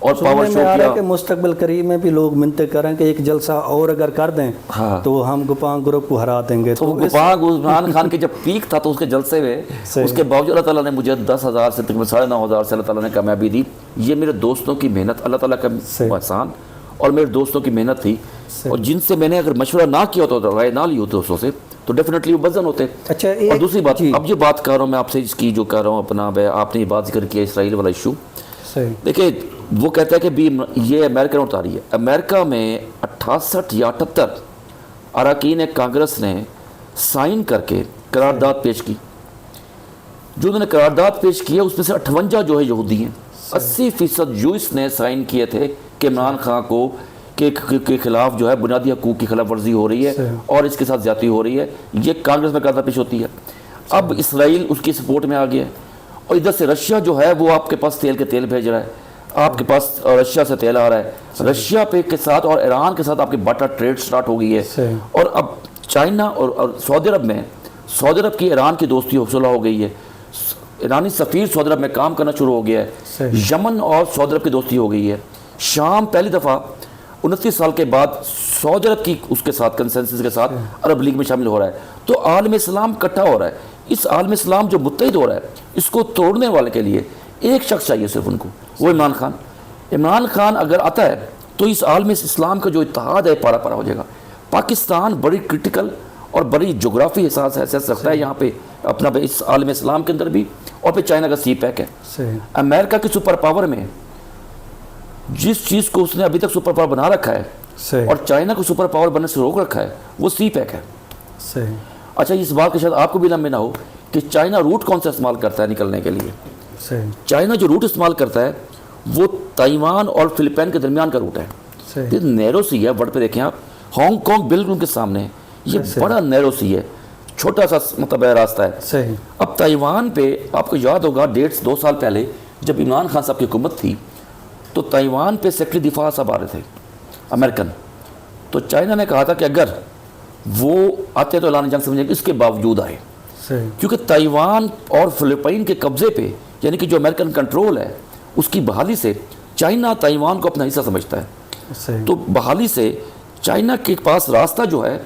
اور power show کیا کہ مستقبل قریب میں بھی لوگ منتیں کریں کہ ایک جلسہ اور اگر کر دیں تو ہم گپانگ گروپ کو ہرا دیں گے. تو گپانگ عمران خان کے جب پیک تھا تو اس کے جلسے میں اس کے باوجود اللہ تعالیٰ نے مجھے 10,000 سے تقریباً 9,500 سے اللہ تعالیٰ نے کامیابی دی. یہ میرے دوستوں کی محنت, اللہ تعالیٰ کا احسان اور میرے دوستوں کی محنت تھی, اور جن سے میں نے اگر مشورہ نہ کیا ہوتا, رائے نہ لی ہوتی دوستوں سے, تو ڈیفینیٹلی وہ وزن ہوتے. اچھا, اور دوسری بات, اب یہ بات کر رہا ہوں میں آپ سے, اس کی جو کر رہا ہوں اپنا, آپ نے یہ بات ذکر کیا اسرائیل والا ایشو. دیکھیں وہ کہتا ہے کہ یہ امریکہ نے اتاری ہے. امریکہ میں 68 یا 78 اراکین کانگریس نے سائن کر کے قرارداد پیش کی. جو انہوں نے قرارداد پیش کی ہے اس میں سے 58 جو ہے یہودی ہیں, 80% یوئس نے سائن کیے تھے کہ عمران خان کو کے خلاف جو ہے بنیادی حقوق کی خلاف ورزی ہو رہی ہے اور اس کے ساتھ زیادتی ہو رہی ہے. یہ کانگریس میں قرارداد پیش ہوتی ہے. اب اسرائیل اس کی سپورٹ میں آ گیا ہے, اور ادھر سے رشیا جو ہے وہ آپ کے پاس تیل کے تیل بھیج رہا ہے, آپ کے پاس رشیا سے تیل آ رہا ہے. رشیا پہ کے ساتھ اور ایران کے ساتھ آپ کی باٹا ٹریڈ سٹارٹ ہو گئی ہے. اور اب چائنا اور سعودی عرب میں, سعودی عرب کی ایران کی دوستی حصولہ ہو گئی ہے. ایرانی سفیر سعودی عرب میں کام کرنا شروع ہو گیا ہے. یمن اور سعودی عرب کی دوستی ہو گئی ہے. شام پہلی دفعہ 29 سال کے بعد سعودی عرب کی اس کے ساتھ کنسنسس کے ساتھ عرب لیگ میں شامل ہو رہا ہے. تو عالم اسلام اکٹھا ہو رہا ہے. اس عالم اسلام جو متحد ہو رہا ہے, اس کو توڑنے والے کے لیے ایک شخص چاہیے صرف ان کو, وہ عمران خان. عمران خان اگر آتا ہے تو اس عالم اسلام کا جو اتحاد ہے پارا پارا ہو جائے گا. پاکستان بڑی کرٹیکل اور بڑی جغرافی حیثیت رکھتا ہے یہاں پہ اپنا اس عالم اسلام کے اندر بھی, اور پھر چائنا کا سی پیک ہے. امریکہ کی سپر پاور میں جس چیز کو اس نے ابھی تک سپر پاور بنا رکھا ہے اور چائنا کو سپر پاور بننے سے روک رکھا ہے, وہ سی پیک ہے. اچھا, اس بات کے شاید آپ کو بھی لمبے نہ ہو کہ چائنا روٹ کون سا استعمال کرتا ہے نکلنے کے لیے. چائنا جو روٹ استعمال کرتا ہے وہ تائیوان اور فلپائن کے درمیان کا روٹ ہے. یہ نیرو سی ہے, ورڈ پہ دیکھیں آپ, ہانگ کانگ بالکل ان کے سامنے ہے. یہ بڑا نیرو سی ہے, چھوٹا سا مطلب راستہ ہے. اب تائیوان پہ آپ کو یاد ہوگا 2 سال پہلے جب عمران خان صاحب کی حکومت تھی تو تائیوان پہ سیکرٹری دفاع صاحب آ رہے تھے امریکن. تو چائنا نے کہا تھا کہ اگر وہ آتے تو اعلان جنگ سمجھیں گے, اس کے باوجود آئے, کیونکہ تائیوان اور فلپائن کے قبضے پہ یعنی کہ جو امریکن کنٹرول ہے اس کی بحالی سے چائنا تائیوان کو اپنا حصہ سمجھتا ہے. تو بحالی سے چائنا کے پاس راستہ جو ہے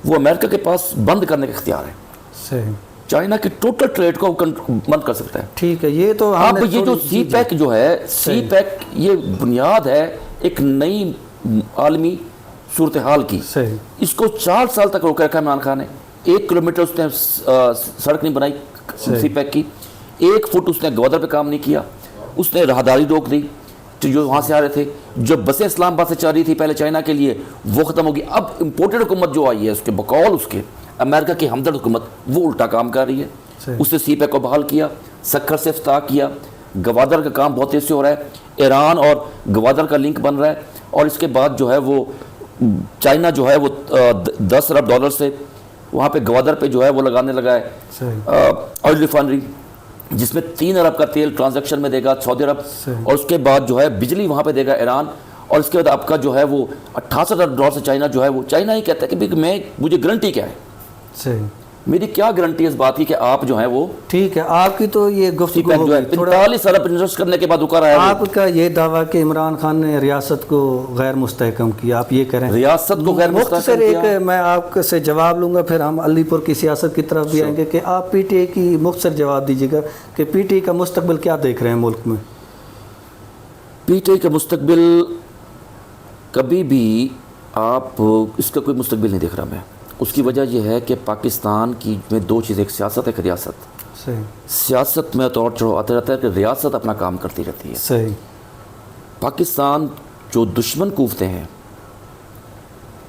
وہ امریکہ کے پاس بند کرنے کا اختیار ہے. چائنا کی ٹوٹل ٹریڈ کو بند کر سکتا ہے. ٹھیک ہے, یہ تو اب یہ جو سی پیک جو ہے, سی پیک یہ بنیاد ہے ایک نئی عالمی صورتحال کی. اس کو 4 سال تک روک رکھا عمران خان نے. 1 کلومیٹر اس نے سڑک نہیں بنائی سی پیک کی, 1 فٹ اس نے گوادر پہ کام نہیں کیا, اس نے راہداری روک دی جو وہاں سے آ رہے تھے. جو بسیں اسلام آباد سے چل رہی تھی پہلے چائنا کے لیے وہ ختم ہوگی. اب امپورٹڈ حکومت جو آئی ہے اس کے بقول اس کے امریکہ کی ہمدرد حکومت وہ الٹا کام کر رہی ہے. اس نے سی پیک کو بحال کیا, سکھر سے افتتاح کیا, گوادر کا کام بہت تیزی سے ہو رہا ہے, ایران اور گوادر کا لنک بن رہا ہے. اور اس کے بعد جو ہے وہ چائنا جو ہے وہ 10 ارب ڈالر سے وہاں پہ گوادر پہ جو ہے وہ لگانے لگا ہے آئل ریفائنری, جس میں 3 ارب کا تیل ٹرانزیکشن میں دے گا سعودی عرب, اور اس کے بعد جو ہے بجلی وہاں پہ دے گا ایران. اور اس کے بعد آپ کا جو ہے وہ 68 ارب ڈالر سے چائنا جو ہے وہ چائنا ہی کہتا ہے کہ مجھے گارنٹی کیا ہے, میری کیا گارنٹی ہے اس بات کی کہ آپ جو ہیں وہ ٹھیک ہے. آپ کی تو یہ گفتگو 45 ارب انویسٹ کرنے کے بعد رکا رہا ہے. آپ کا یہ دعویٰ کہ عمران خان نے ریاست کو غیر مستحکم کیا, آپ یہ کریں ریاست کو غیر مستحکم کیا. ایک میں آپ سے جواب لوں گا, پھر ہم علی پور کی سیاست کی طرف بھی آئیں گے, کہ آپ پی ٹی آئی کی مختصر جواب دیجیے گا کہ پی ٹی آئی کا مستقبل کیا دیکھ رہے ہیں ملک میں. پی ٹی آئی کا مستقبل کبھی بھی آپ اس کا کوئی مستقبل نہیں دیکھ رہا میں. اس کی وجہ یہ ہے کہ پاکستان کی میں 2 چیزیں, ایک سیاست ایک ریاست. سیاست میں طور چڑھو آتے رہتا ہے کہ ریاست اپنا کام کرتی رہتی ہے. پاکستان جو دشمن کوفتے ہیں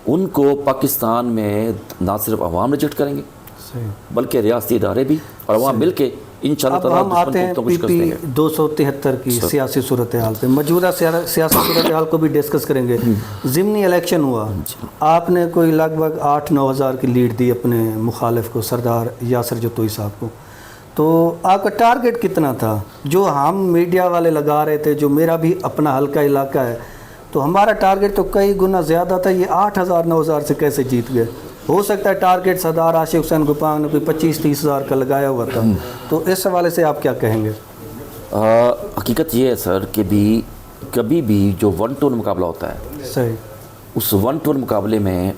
ان کو پاکستان میں نہ صرف عوام ریجیکٹ کریں گے بلکہ ریاستی ادارے بھی اور عوام مل کے انشاءاللہ تعالیٰ ہم آتے ہیں پی پی 273 کی سیاسی صورتحال پہ. موجودہ سیاسی صورتحال کو بھی ڈسکس کریں گے. ضمنی الیکشن ہوا, آپ نے کوئی لگ بھگ 8-9 ہزار کی لیڈ دی اپنے مخالف کو, سردار یاسر جتوئی صاحب کو. تو آپ کا ٹارگٹ کتنا تھا جو ہم میڈیا والے لگا رہے تھے, جو میرا بھی اپنا حلقہ علاقہ ہے, تو ہمارا ٹارگٹ تو کئی گنا زیادہ تھا. یہ 8,000-9,000 سے کیسے جیت گئے؟ ہو سکتا ہے ٹارگٹ سردار عاشق حسین گپانگ نے کوئی 25-30 ہزار کا لگایا ہوا تھا. تو اس حوالے سے آپ کیا کہیں گے؟ حقیقت یہ ہے سر کہ بھی کبھی بھی جو 1-to-1 مقابلہ ہوتا ہے صحیح اس 1-to-1 مقابلے میں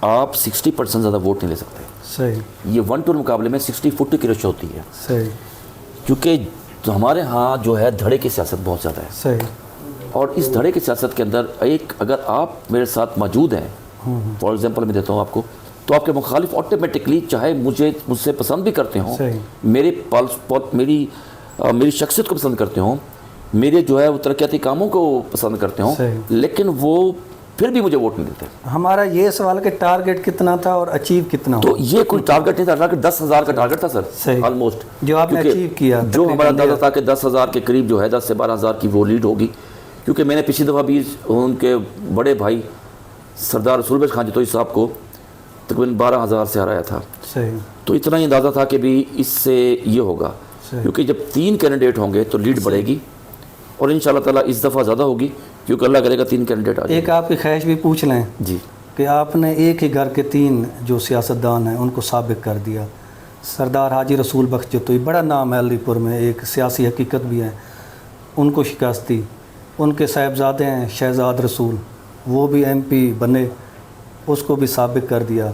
آپ 60% زیادہ ووٹ نہیں لے سکتے. صحیح یہ 1-to-1 مقابلے میں 60-40 کی ریشو ہوتی ہے صحیح کیونکہ ہمارے ہاں جو ہے دھڑے کی سیاست بہت زیادہ ہے. صحیح اور اس دھڑے کی سیاست کے اندر اگر آپ میرے ساتھ موجود ہیں فار ایگزامپل میں دیتا ہوں آپ کو, تو آپ کے مخالف آٹومیٹکلی چاہے مجھ سے پسند بھی کرتے ہوں, میرے میری شخصیت کو پسند کرتے ہوں, میرے جو ہے وہ ترقیاتی کاموں کو پسند کرتے ہوں, لیکن وہ پھر بھی مجھے ووٹ نہیں دیتے. ہمارا یہ سوال کہ ٹارگٹ کتنا تھا اور اچیو کتنا ہوا؟ تو یہ کوئی ٹارگٹ نہیں تھا, 10,000 کا ٹارگٹ تھا سر آلموسٹ, جو آپ نے اچیو کیا. جو ہمارا اندازہ تھا کہ 10,000 کے قریب جو ہے 10 سے 12,000 کی وہ لیڈ ہوگی, کیونکہ میں نے پچھلی دفعہ بھی ان کے بڑے بھائی سردار رسول بخش خان جتوئی صاحب کو تقریباً 12,000 سے ہرایا تھا. تو اتنا ہی اندازہ تھا کہ بھی اس سے یہ ہوگا, کیونکہ جب 3 کینڈیڈیٹ ہوں گے تو لیڈ بڑھے گی, اور انشاءاللہ تعالیٰ اس دفعہ زیادہ ہوگی کیونکہ اللہ کرے گا 3 کینڈیڈیٹ آ جائیں. ایک آپ کی خواہش بھی پوچھ لیں جی کہ آپ نے ایک ہی گھر کے 3 جو سیاستدان ہیں ان کو سابق کر دیا. سردار حاجی رسول بخش جتوئی, بڑا نام ہے علی پور میں, ایک سیاسی حقیقت بھی ہے, ان کو شکست دی. ان کے صاحبزادے ہیں شہزاد رسول, وہ بھی ایم پی بنے, اس کو بھی سابق کر دیا.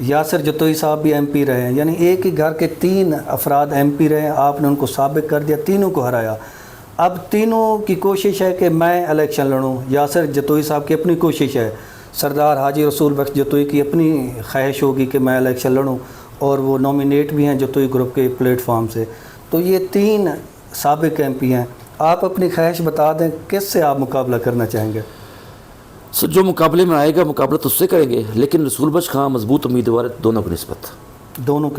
یاسر جتوئی صاحب بھی ایم پی رہے ہیں, یعنی ایک ہی گھر کے 3 افراد ایم پی رہے ہیں, آپ نے ان کو سابق کر دیا, تینوں کو ہرایا. اب تینوں کی کوشش ہے کہ میں الیکشن لڑوں. یاسر جتوئی صاحب کی اپنی کوشش ہے, سردار حاجی رسول بخش جتوئی کی اپنی خواہش ہوگی کہ میں الیکشن لڑوں, اور وہ نامینیٹ بھی ہیں جتوئی گروپ کے پلیٹ فارم سے. تو یہ 3 سابق ایم پی ہیں. آپ اپنی خواہش بتا دیں کس سے آپ مقابلہ کرنا چاہیں گے؟ سر جو مقابلے میں آئے گا مقابلہ تو اس سے کریں گے, لیکن رسول بخش خان مضبوط امیدوار ہے دونوں کی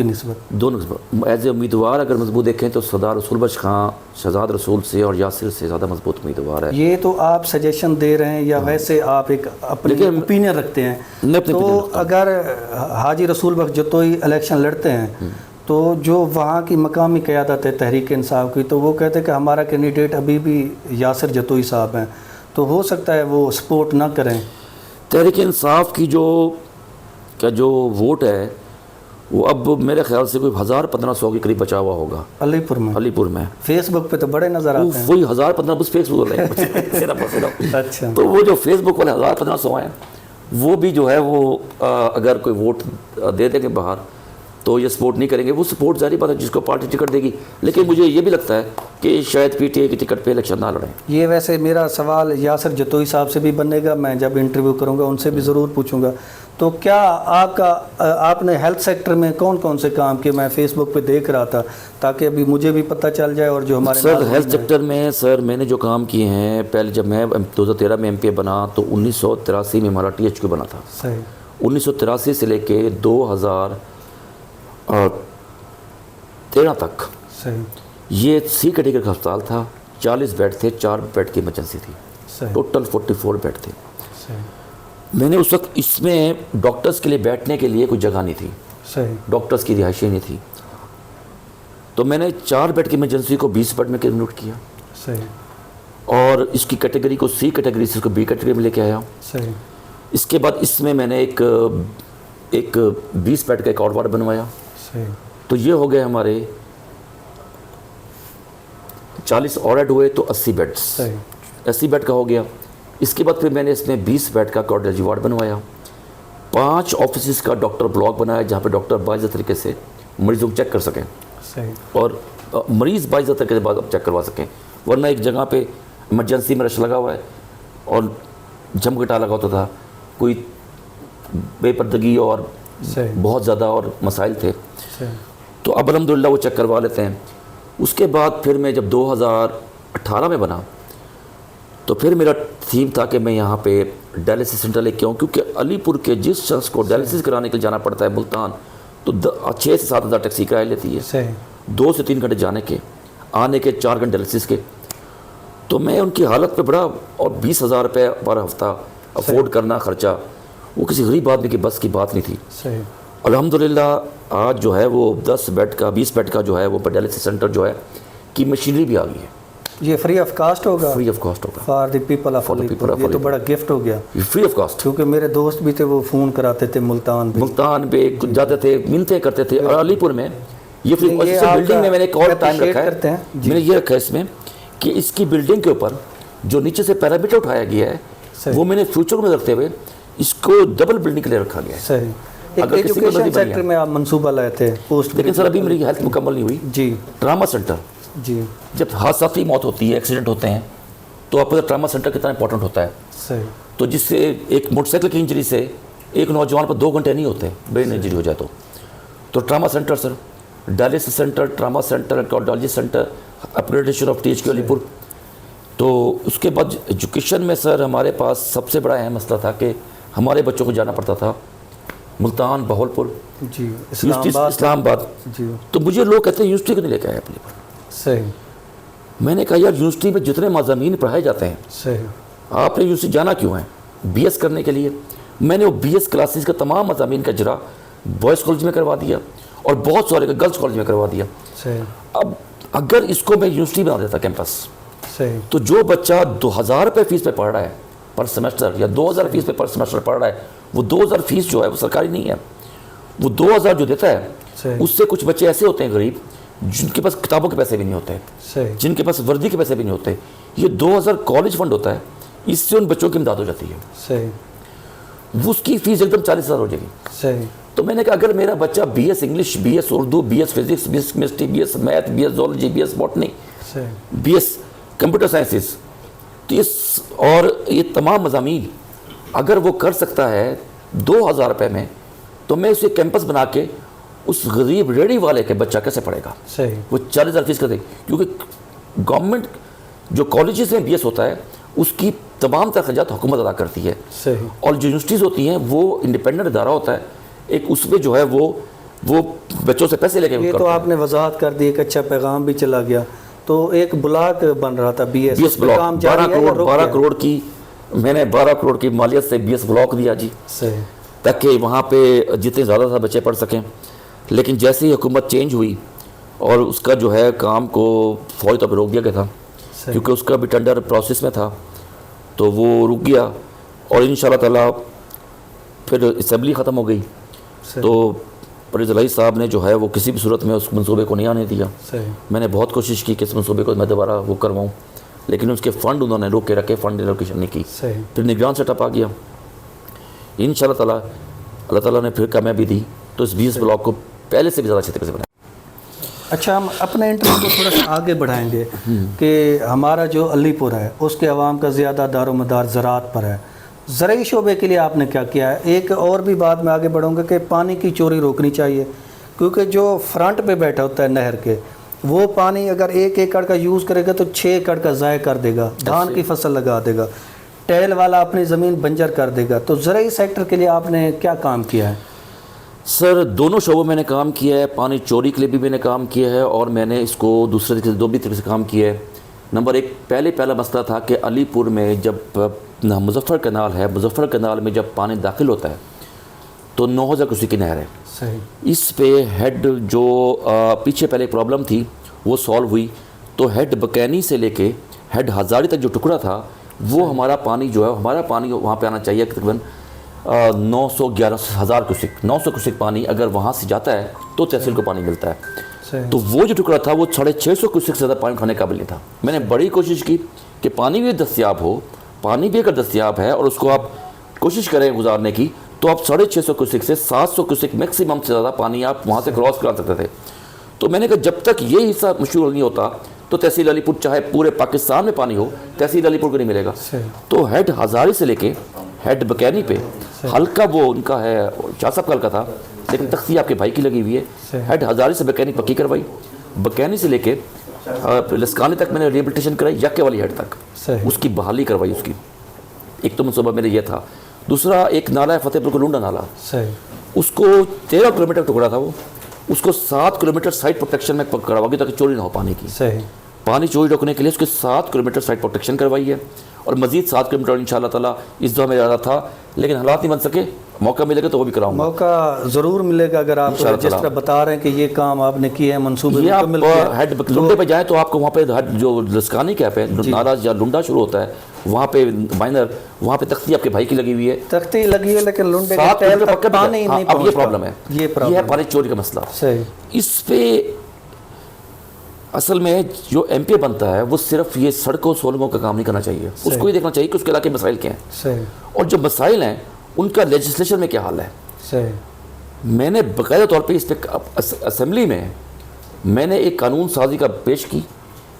نسبت. دونوں ایز اے امیدوار اگر مضبوط دیکھیں تو سردار رسول بخش خان شہزاد رسول سے اور یاسر سے زیادہ مضبوط امیدوار ہے. یہ تو آپ سجیشن دے رہے ہیں یا ویسے آپ ایک اپنی اوپینین رکھتے ہیں؟ تو اگر حاجی رسول بخش جتوئی الیکشن لڑتے ہیں تو جو وہاں کی مقامی قیادت ہے تحریک انصاف کی, تو وہ کہتے ہیں کہ ہمارا کینڈیڈیٹ ابھی بھی یاسر جتوئی صاحب ہیں, تو ہو سکتا ہے وہ سپورٹ نہ کریں. تحریک انصاف کی جو ووٹ ہے وہ اب میرے خیال سے کوئی 1,000-1,500 کے قریب بچا ہوا ہوگا علی پور میں. فیس بک پہ تو بڑے نظر آتے ہیں. وہی 1,000-1,500 بس فیس بک والے. اچھا, تو وہ جو فیس بک والے 1,000-1,500 ہیں وہ بھی جو ہے وہ اگر کوئی ووٹ دے دیں گے باہر تو یہ سپورٹ نہیں کریں گے. وہ سپورٹ ظاہری بات ہے جس کو پارٹی ٹکٹ دے گی, لیکن مجھے یہ بھی لگتا ہے کہ شاید پی ٹی آئی کی ٹکٹ پہ الیکشن نہ لڑیں. یہ ویسے میرا سوال یاسر جتوئی صاحب سے بھی بنے گا, میں جب انٹرویو کروں گا ان سے بھی ضرور پوچھوں گا. تو کیا آپ نے ہیلتھ سیکٹر میں کون سے کام کیے؟ میں فیس بک پہ دیکھ رہا تھا تاکہ ابھی مجھے بھی پتہ چل جائے. اور جو ہمارے سر ہیلتھ سیکٹر میں سر میں نے جو کام کیے ہیں, پہلے جب میں 2013 میں ایم پی بنا تو 1983 میں ہمارا THQ بنا تھا. 1983 سے لے کے 2013 تک یہ C کیٹیگری کا ہسپتال تھا. 40 بیڈ تھے, 4 بیڈ کی ایمرجنسی تھی, ٹوٹل 44 بیڈ تھے. میں نے اس وقت اس میں ڈاکٹرز کے لیے بیٹھنے کے لیے کوئی جگہ نہیں تھی, ڈاکٹرز کی رہائشیں نہیں تھی, تو میں نے 4 بیڈ کی ایمرجنسی کو 20 بیڈ میں کنورٹ کیا, اور اس کی کیٹیگری کو C کیٹیگری سے اس کو B کیٹیگری میں لے کے آیا. اس کے بعد اس میں نے ایک 20 بیڈ کا ایک اور وارڈ بنوایا. تو یہ ہو گئے ہمارے 40 اور ایڈ ہوئے تو 80 بیڈس 80 بیڈ کا ہو گیا. اس کے بعد پھر میں نے اس میں 20 بیڈ کا کارڈیالوجی وارڈ بنوایا. 5 آفیسز کا ڈاکٹر بلاک بنایا جہاں پہ ڈاکٹر باضابطہ طریقے سے مریضوں کو چیک کر سکیں, اور مریض باضابطہ طریقے سے بعد چیک کروا سکیں. ورنہ ایک جگہ پہ ایمرجنسی میں رش لگا ہوا ہے اور جھمگٹا لگا ہوتا تھا, کوئی بے پردگی اور بہت زیادہ اور مسائل تھے. تو اب الحمدللہ وہ چیک کروا لیتے ہیں. اس کے بعد پھر میں جب 2018 میں بنا تو پھر میرا تھیم تھا کہ میں یہاں پہ ڈائلسس سینٹر لے کے آؤں, کیونکہ علی پور کے جس شخص کو ڈائلسس کرانے کے لیے جانا پڑتا ہے ملتان, تو 6 سے 7 ہزار ٹیکسی کرایہ لیتی ہے, 2 سے 3 گھنٹے جانے کے, آنے کے 4 گھنٹے ڈائلسس کے. تو میں ان کی حالت پہ بڑا, اور 20,000 روپے پر ہفتہ افورڈ کرنا خرچہ وہ کسی غریب آدمی کی بس کی بات نہیں تھی. الحمدللہ آج جو ہے وہ 10 بیڈ کا 20 بیڈ کا جو ہے وہ ڈائلسس سینٹر جو ہے کی مشینری بھی آ گئی ہے. یہ فری آف کاسٹ ہوگا؟ فری آف کاسٹ ہوگا فار دی پیپل آف علی پور. یہ تو بڑا گفٹ ہو گیا, فری آف کاسٹ. کیونکہ میرے دوست بھی تھے وہ فون کراتے تھے ملتان پہ جاتے تھے, منتیں کرتے تھے, اور علی پور میں یہ فری. بلڈنگ میں نے ایک اور ٹائم رکھا ہے, میں نے یہ رکھا ہے اس میں کہ اس کی بلڈنگ کے اوپر جو نیچے سے پیرامیٹر اٹھایا گیا ہے وہ میں نے فیوچر میں رکھتے ہوئے اس کو ڈبل بلڈنگ کے لیے رکھا گیا ہے. صحیح. ایجوکیشن سیکٹر میں آپ منصوبہ لائے تھے پوسٹ, لیکن سر ابھی میری ہیلتھ مکمل نہیں ہوئی. جی. ٹراما سینٹر, جی, جب حادثاتی موت ہوتی ہے, ایکسیڈنٹ ہوتے ہیں, تو آپ کو ٹراما سینٹر کتنا امپورٹنٹ ہوتا ہے. صحیح. تو جس سے ایک موٹر سائیکل کی انجری سے ایک نوجوان پر 2 گھنٹے نہیں ہوتے برین انجری ہو جائے تو trauma centre sir, dialysis centre, trauma centre, cardiology centre, upgradation of THQ علی پور. تو اس کے بعد ایجوکیشن میں سر ہمارے پاس سب سے بڑا اہم مسئلہ تھا کہ ہمارے بچوں کو جانا پڑتا تھا ملتان, بہاولپور, جی, اسلام آباد. جی. تو مجھے لوگ کہتے ہیں یونیورسٹی کو نہیں لے کے آئے اپنے پر. صحیح. میں نے کہا یار یونیورسٹی میں جتنے مضامین پڑھائے جاتے ہیں, صحیح, آپ نے یونیورسٹی جانا کیوں ہے؟ BS کرنے کے لیے. میں نے وہ BS کلاسز کا تمام مضامین کا اجرا بوائز کالج میں کروا دیا اور بہت سارے کا گرلس کالج میں کروا دیا. صحیح. اب اگر اس کو میں یونیورسٹی بنا دیتا کیمپس, صحیح, تو جو بچہ 2000 روپے فیس پہ پڑھ رہا ہے پر سیمسٹر یا 2000 فیس پہ پر سیمسٹر پڑھ رہا ہے, وہ 2000 فیس جو ہے وہ سرکاری نہیں ہے. وہ 2000 جو دیتا ہے اس سے کچھ بچے ایسے ہوتے ہیں غریب جن کے پاس کتابوں کے پیسے بھی نہیں ہوتے, جن کے پاس وردی کے پیسے بھی نہیں ہوتے. یہ 2000 کالج فنڈ ہوتا ہے, اس سے ان بچوں کی امداد ہو جاتی ہے. صحیح. وہ اس کی فیس ایک دم 40,000 ہو جائے گی. صحیح. تو میں نے کہا اگر میرا بچہ BS English, BS Urdu, BS physics, BS chemistry, BS math, BS zoology, BS botany, BS computer sciences, تو اور یہ تمام مضامین اگر وہ کر سکتا ہے 2000 روپے میں, تو میں اسے کیمپس بنا کے اس غریب ریڑھی والے کے بچہ کیسے پڑھے گا؟ صحیح. وہ 40,000 فیس کر دے, کیونکہ گورنمنٹ جو کالجز میں BS ہوتا ہے اس کی تمام تخراجات حکومت ادا کرتی ہے. صحیح. اور جو یونیورسٹیز ہوتی ہیں وہ انڈیپینڈنٹ ادارہ ہوتا ہے ایک, اس میں جو ہے وہ بچوں سے پیسے لے کے. یہ تو آپ نے وضاحت کر دی, ایک اچھا پیغام بھی چلا گیا. تو ایک بلاک بن رہا تھا BS بلاک, 12 کروڑ کی میں نے 12 کروڑ کی مالیت سے BS بلاک دیا جی. صحیح. تاکہ وہاں پہ جتنے زیادہ سے بچے پڑھ سکیں. لیکن جیسے ہی حکومت چینج ہوئی اور اس کا جو ہے کام کو فوری طور پہ روک دیا گیا تھا, کیونکہ اس کا بھی ٹینڈر پروسیس میں تھا, تو وہ رک گیا. اور انشاءاللہ تعالیٰ پھر اسمبلی ختم ہو گئی, تو پرویز الہی صاحب نے جو ہے وہ کسی بھی صورت میں اس منصوبے کو نہیں آنے دیا. میں نے بہت کوشش کی کہ اس منصوبے کو میں دوبارہ وہ کرواؤں, لیکن اس کے فنڈ انہوں نے روک کے رکھے, فنڈ ایلوکیشن نہیں کی. پھر نگران سیٹ اپ آ گیا. انشاءاللہ تعالیٰ اللہ تعالیٰ نے پھر کامیابی دی, تو اس BS بلاک کو پہلے سے بھی زیادہ اچھے طریقے سے بنایا. اچھا, ہم اپنے انٹرویو کو تھوڑا سا آگے بڑھائیں گے کہ ہمارا جو علی پور ہے اس کے عوام کا زیادہ دار و مدار زراعت پر ہے. زرعی شعبے کے لیے آپ نے کیا کیا ہے؟ ایک اور بھی بات میں آگے بڑھوں گا کہ پانی کی چوری روکنی چاہیے, کیونکہ جو فرنٹ پہ بیٹھا ہوتا ہے نہر کے, وہ پانی اگر 1 ایکڑ کا یوز کرے گا تو 6 ایکڑ کا ضائع کر دے گا, دھان کی فصل لگا دے گا, ٹیل والا اپنی زمین بنجر کر دے گا. تو زرعی سیکٹر کے لیے آپ نے کیا کام کیا ہے؟ سر دونوں شعبوں میں نے کام کیا ہے. پانی چوری کے لیے بھی میں نے کام کیا ہے, اور میں نے اس کو دوسرے طریقے سے 2 طریقے سے کام کیا ہے. نمبر 1, پہلا مسئلہ تھا کہ علی پور میں جب مظفر کنال ہے, مظفر کنال میں جب پانی داخل ہوتا ہے تو 9000 کسی کی نہر ہے. صحیح. اس پہ ہیڈ جو پیچھے پہلے ایک پرابلم تھی وہ سالو ہوئی, تو ہیڈ بکینی سے لے کے ہیڈ ہزاری تک جو ٹکڑا تھا وہ ہمارا پانی جو ہے, ہمارا پانی وہاں پہ آنا چاہیے تقریباً 911,000 کیوسک. 900 کیوسک پانی اگر وہاں سے جاتا ہے تو تحصیل کو پانی ملتا ہے. تو وہ جو ٹکڑا تھا وہ 650 کیوسک سے زیادہ پانی کھانے قابل نہیں تھا. میں نے بڑی کوشش کی کہ پانی بھی دستیاب ہو, پانی بھی اگر دستیاب ہے اور اس کو آپ کوشش کریں گزارنے کی, تو آپ 650 کیوسک سے 700 کیوسک میکسیمم سے زیادہ پانی آپ وہاں سے کراس کرا سکتے تھے. تو میں نے کہا جب تک یہ حصہ مشہور نہیں ہوتا تو تحصیل علی پور چاہے پورے پاکستان میں پانی ہو, تحصیل علی پور کو نہیں ملے گا. تو ہیڈ ہزاری سے لے کے ہیڈ بکینی پہ ہلکا وہ ان کا ہے, شاہ صاحب کا ہلکا تھا لیکن تختی آپ کے بھائی کی لگی ہوئی ہے. ہیڈ ہزاری سے بکینی پکی کروائی, بکینی سے لے کے لسکانی تک میں نے ریبلیٹیشن کرائی, یکے والی ہیڈ تک اس کی بحالی کروائی. اس کی ایک تو منصوبہ میرا یہ تھا. دوسرا ایک نالا ہے فتح پور کو لونڈا نالا, اس کو 13 کلومیٹر ٹکڑا تھا, وہ اس کو 7 کلومیٹر سائٹ پروٹیکشن میں کروا گیا تاکہ چوری نہ ہو پانی کی. پانی چوری روکنے کے لیے اس کے 7 کلومیٹر سائٹ پروٹیکشن کروائی ہے, اور مزید 7 کلومیٹر انشاءاللہ تعالیٰ اس دفعہ میں ارادہ تھا, لیکن حالات نہیں بن سکے. موقع ملے گا تو وہ بھی کراؤں گا. موقع ضرور ملے گا اگر آپ جس طرح بتا رہے ہیں کہ یہ کام آپ نے کیے ہیں, منصوبے یہ آپ ہیڈ لنڈے پہ جائیں تو آپ کو وہاں پہ جو لسکانی کیپ ہے, نالا یا لنڈا شروع ہوتا ہے وہاں پہ مائنر, وہاں پہ تختی آپ کے بھائی کی لگی ہوئی ہے. تختی لگی ہے لیکن لنڈے کے ٹیل تک پانی نہیں پہنچتا. اب یہ پرابلم ہے, یہ ہے پانی چوری کا مسئلہ. اس پہ اصل میں جو ایم پی بنتا ہے وہ صرف یہ سڑکوں سولنگوں کا کام نہیں کرنا چاہیے، اس کو یہ دیکھنا چاہیے کہ اس کے علاقے مسائل کیا ہیں، صحیح، اور جو مسائل ہیں ان کا لیجسلیشن میں کیا حال ہے۔ صحیح، میں نے باقاعدہ طور پہ اس پہ اسمبلی میں میں نے ایک قانون سازی کا پیش کی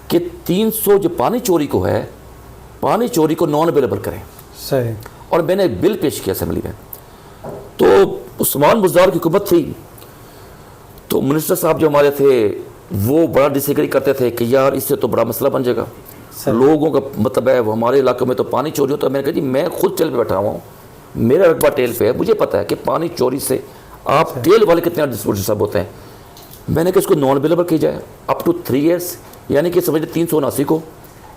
کہ 300 جو پانی چوری کو ہے، پانی چوری کو نان اویلیبل کریں، صحیح، اور میں نے ایک بل پیش کیا اسمبلی میں۔ تو عثمان بزدار کی حکومت تھی، تو منسٹر صاحب جو ہمارے تھے وہ بڑا ڈس ایگری کرتے تھے کہ یار اس سے تو بڑا مسئلہ بن جائے گا، لوگوں کا مطلب ہے وہ ہمارے علاقوں میں تو پانی چوری ہوتا ہے۔ میں نے کہا جی میں خود ٹیل پہ بیٹھا ہوا ہوں، میرا رقبہ ٹیل پہ ہے، مجھے پتہ ہے کہ پانی چوری سے آپ ٹیل والے کتنے ڈسپوزل ہوتے ہیں۔ میں نے کہا اس کو نان اویلیبل کی جائے اپ ٹو 3 ایئرس، یعنی کہ سمجھے 379 کو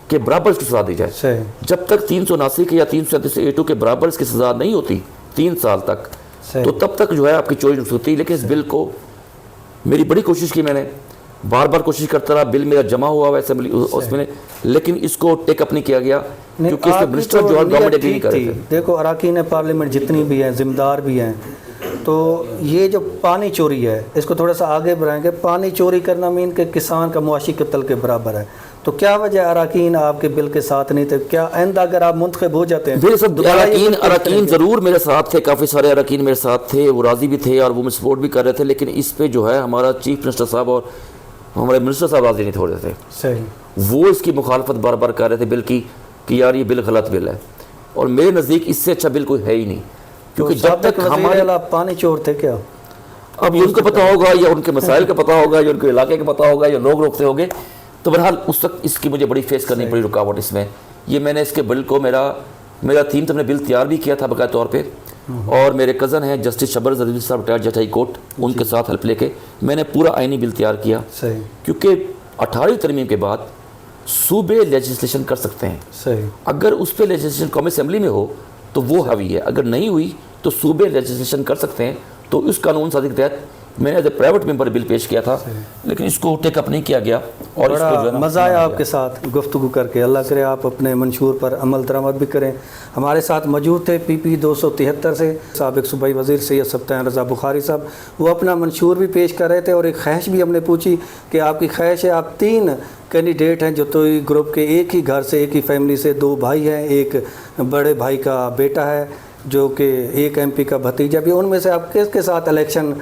کہ برابر اس کی سزا دی جائے۔ صحیح، جب تک 379 کے یا 337A2 کے برابر اس کی سزا نہیں ہوتی 3 سال تک، صحیح، تو تب تک جو ہے آپ کی چوری نہیں ہوتی۔ لیکن اس بل کو میری بڑی کوشش کی، میں نے بار بار کوشش کرتا رہا، بل میرا جمع ہوا ہوا اسمبلی اس میں، لیکن اس کو ٹیک اپ نہیں کیا گیا کیونکہ اس میں منسٹر جو ہے گورنمنٹ ایگری نہیں کر رہے تھے۔ دیکھو اراکین پارلیمنٹ جتنی بھی ہیں، ذمہ دار بھی ہیں، تو یہ جو پانی چوری ہے اس کو تھوڑا سا آگے بڑھائیں گے۔ پانی چوری کرنا مین کہ کسان کا معاشی قتل کے برابر ہے، تو کیا وجہ اراکین آپ کے بل کے ساتھ نہیں تھے؟ کیا آئندہ اگر آپ منتخب ہو جاتے ہیں میرے ساتھ اراکین ضرور میرے ساتھ تھے، کافی سارے اراکین میرے ساتھ تھے، وہ راضی بھی تھے اور وہ مجھے سپورٹ بھی کر رہے تھے، لیکن اس پہ جو ہے ہمارا چیف منسٹر صاحب اور ہمارے منسٹر صاحب راضی نہیں ہو رہے تھے۔ صحیح، وہ اس کی مخالفت بار بار کر رہے تھے بل کی کہ یار یہ بل غلط بل ہے، اور میرے نزدیک اس سے اچھا بل کوئی ہے ہی نہیں، کیونکہ جب تک ہمارے پانی چور تھے کیا؟ اب ان کو پتہ ہوگا یا ان کے مسائل کا پتہ ہوگا یا ان کے علاقے کا پتہ ہوگا یا لوگ روکتے ہوں گے، تو بہرحال اس وقت اس کی مجھے بڑی فیس کرنی پڑی رکاوٹ اس میں۔ یہ میں نے اس کے بل کو میرا تیم تو میں نے بل تیار بھی کیا تھا باقاعدہ طور پہ، اور میرے کزن ہیں جسٹس شبر زردی صاحب ریٹائرڈ جج ہائی کورٹ، ان کے ساتھ ہیلپ لے کے میں نے پورا آئینی بل تیار کیا، صحیح، کیونکہ 18ویں ترمیم کے بعد صوبے لیجسلیشن کر سکتے ہیں۔ صحیح، اگر اس پہ لیجسلیشن قومی اسمبلی میں ہو تو وہ حاوی ہے، اگر نہیں ہوئی تو صوبے لیجسلیشن کر سکتے ہیں۔ تو اس قانون سازی کے تحت میں نے ایز اے پرائیویٹ ممبر بل پیش کیا تھا، لیکن اس کو ٹیک اپ نہیں کیا گیا، اور اس کو جو ہے نا مزہ آیا آپ کے ساتھ گفتگو کر کے۔ اللہ کرے آپ اپنے منشور پر عمل درآمد بھی کریں۔ ہمارے ساتھ موجود تھے PP 273 سے سابق صوبائی وزیر سید سبطین رضا بخاری صاحب، وہ اپنا منشور بھی پیش کر رہے تھے، اور ایک خواہش بھی ہم نے پوچھی کہ آپ کی خواہش ہے، آپ 3 کینڈیڈیٹ ہیں جو تو گروپ کے ایک ہی گھر سے ایک ہی فیملی سے، 2 بھائی ہیں، ایک بڑے بھائی کا بیٹا ہے جو کہ ایک MP کا بھتیجا بھی، ان میں سے آپ کس کے ساتھ الیکشن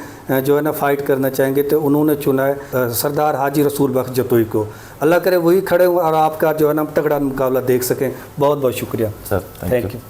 جو ہے نا فائٹ کرنا چاہیں گے؟ تو انہوں نے چنا ہے سردار حاجی رسول بخش جتوئی کو۔ اللہ کرے وہی کھڑے ہوں اور آپ کا جو ہے نا تگڑا مقابلہ دیکھ سکیں۔ بہت بہت شکریہ سر، تھینک یو۔